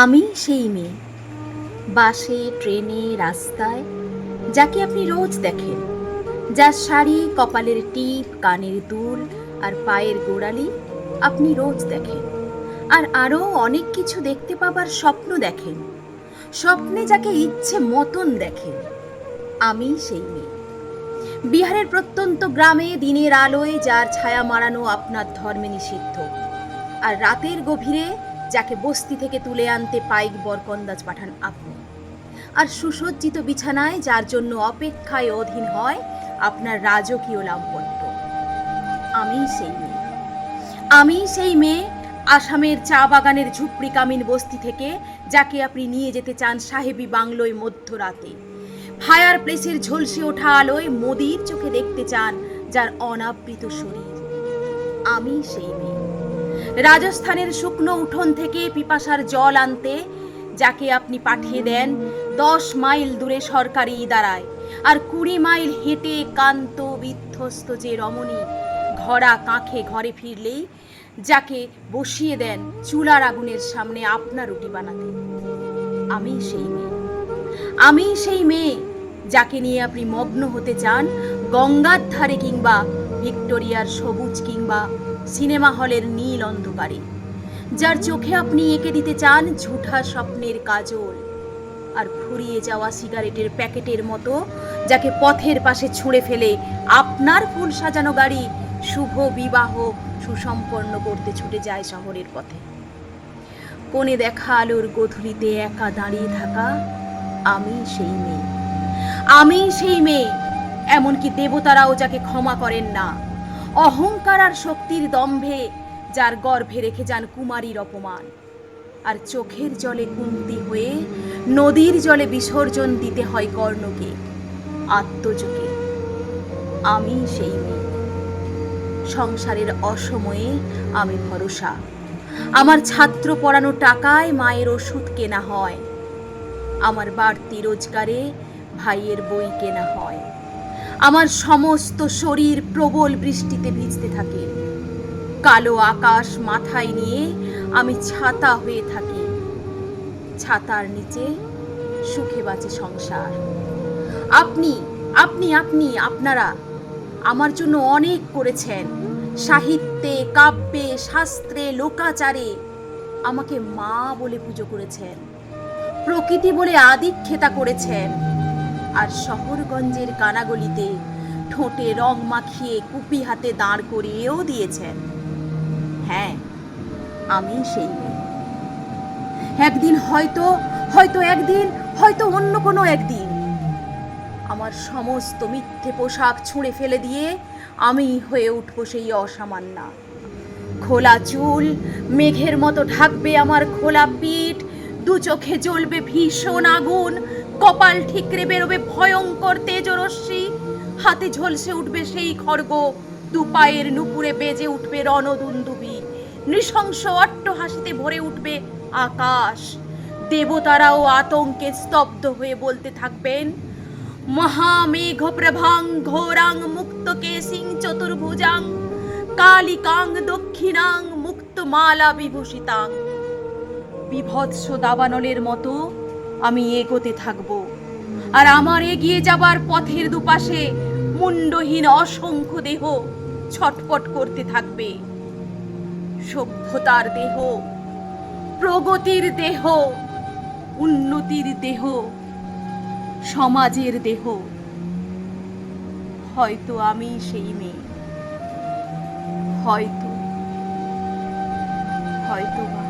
আমি সেই মেয়ে, বাসে ট্রেনে রাস্তায়, যাকে আপনি রোজ দেখেন, যার শাড়ি, কপালের টিপ, কানের দুল আর পায়ের গোড়ালি আপনি রোজ দেখেন। আর আরও অনেক কিছু দেখতে পাবার স্বপ্ন দেখেন, স্বপ্নে যাকে ইচ্ছে মতন দেখেন। আমি সেই মেয়ে, বিহারের প্রত্যন্ত গ্রামে দিনের আলোয় যার ছায়া মারানো আপনার ধর্মে নিষিদ্ধ, আর রাতের গভীরে যাকে বস্তি থেকে তুলে আনতে পাইক বরকন্দাজ পাঠান আপনি, আর সুসজ্জিত বিছানায় যার জন্য অপেক্ষায় অধীন হয় আপনার রাজকীয় লাম্পট্য। আমি সেই মেয়ে, আমি সেই মেয়ে, আসামের চা বাগানের ঝুপড়ি কামিন বস্তি থেকে যাকে আপনি নিয়ে যেতে চান সাহেবী বাংলোয় মধ্যরাতে, ফায়ার প্লেসের ঝলসে ওঠা আলোয় মোদির চোখে দেখতে চান যার অনাবৃত শরীর। আমি সেই মেয়ে, রাজস্থানের শুকনো উঠোন থেকে পিপাসার জল আনতে যাকে আপনি পাঠিয়ে দেন 10 মাইল দূরে সরকারি ইদারায়, আর 20 মাইল হেঁটে কান্ত বিধ্বস্ত যে রমণী ঘরা কাঁখে ঘরে ফিরলেই যাকে বসিয়ে দেন চুলার আগুনের সামনে আপনার রুটি বানাতে। আমি সেই মেয়ে, আমি সেই মেয়ে যাকে নিয়ে আপনি মগ্ন হতে চান গঙ্গার ধারে কিংবা ভিক্টোরিয়ার সবুজ কিংবা সিনেমা হলের নীল অন্ধকারে, যার চোখে আপনি এঁকে দিতে চান ঝুঠা স্বপ্নের কাজল, আর ফুরিয়ে যাওয়া সিগারেটের প্যাকেটের মতো যাকে পথের পাশে ছুঁড়ে ফেলে আপনার ফুল সাজানো গাড়ি শুভ বিবাহ সুসম্পন্ন করতে ছুটে যায় শহরের পথে। কোণে দেখা আলোর গধূলিতে একা দাঁড়িয়ে থাকা আমি সেই মেয়ে, আমি সেই মেয়ে, এমনকি দেবতারাও যাকে ক্ষমা করেন না, অহংকার আর শক্তির দম্ভে যার গর্ভে রেখে যান কুমারীর অপমান, আর চোখের জলে কুন্তি হয়ে নদীর জলে বিসর্জন দিতে হয় কর্ণকে আত্মযোগে। আমি সেই মেয়ে, সংসারের অসময়ে আমি ভরসা, আমার ছাত্র পড়ানো টাকায় মায়ের ওষুধ কেনা হয়, আমার বাড়তি রোজগারে ভাইয়ের বই কেনা হয়, আমার সমস্ত শরীর প্রবল বৃষ্টিতে ভিজতে থাকে, কালো আকাশ মাথায় নিয়ে আমি ছাতা হয়ে থাকি, ছাতার নিচে সুখে বাঁচে সংসার। আপনি আপনি আপনি আপনারা আমার জন্য অনেক করেছেন, সাহিত্যে, কাব্যে, শাস্ত্রে, লোকাচারে আমাকে মা বলে পুজো করেছেন, প্রকৃতি বলে আদিক্ষেতা করেছেন, আর শহরগঞ্জের কানাগলিতে ঠোঁটে রং মাখিয়ে কুপি হাতে দাঁড় করিয়েও দিয়েছেন। হ্যাঁ, আমি সেই মেয়ে। একদিন হয়তো হয়তো একদিন হয়তো অন্য কোনো একদিন আমার সমস্ত মিথ্যে পোশাক ছুঁড়ে ফেলে দিয়ে আমি হয়ে উঠবো সেই অসামান্যা। খোলা চুল মেঘের মতো ঢাকবে আমার খোলা পিঠ, দু চোখে জ্বলবে ভীষণ আগুন, কপাল ঠিকরে বেরোবে ভয়ঙ্কর তেজরশ্মি, হাতে ঝলসে উঠবে সেই খড়গ, দু পায়ের নুপুরে বেজে উঠবে রণদুন্দুবি, নৃশংস অট্টহাসিতে ভরে উঠবে আকাশ। দেবতারাও আতঙ্কে স্তব্ধ হয়ে বলতে থাকবেন, মহামেঘ প্রভাং ঘোরাং মুক্ত কেসিং চতুর্ভুজাং কালিকাং দক্ষিণাং মুক্ত মালা বিভূষিতাং। বিভৎস দাবানলের মতো আমি এগোতে থাকব, আর আমার এগিয়ে যাবার পথের দুপাশে মুন্ডহীন অসংখ্য দেহ ছটপট করতে থাকবে। সভ্যতার দেহ, প্রগতির দেহ, উন্নতির দেহ, সমাজের দেহ। হয়তো আমি সেই মেয়ে, হয়তো হয়তো বা।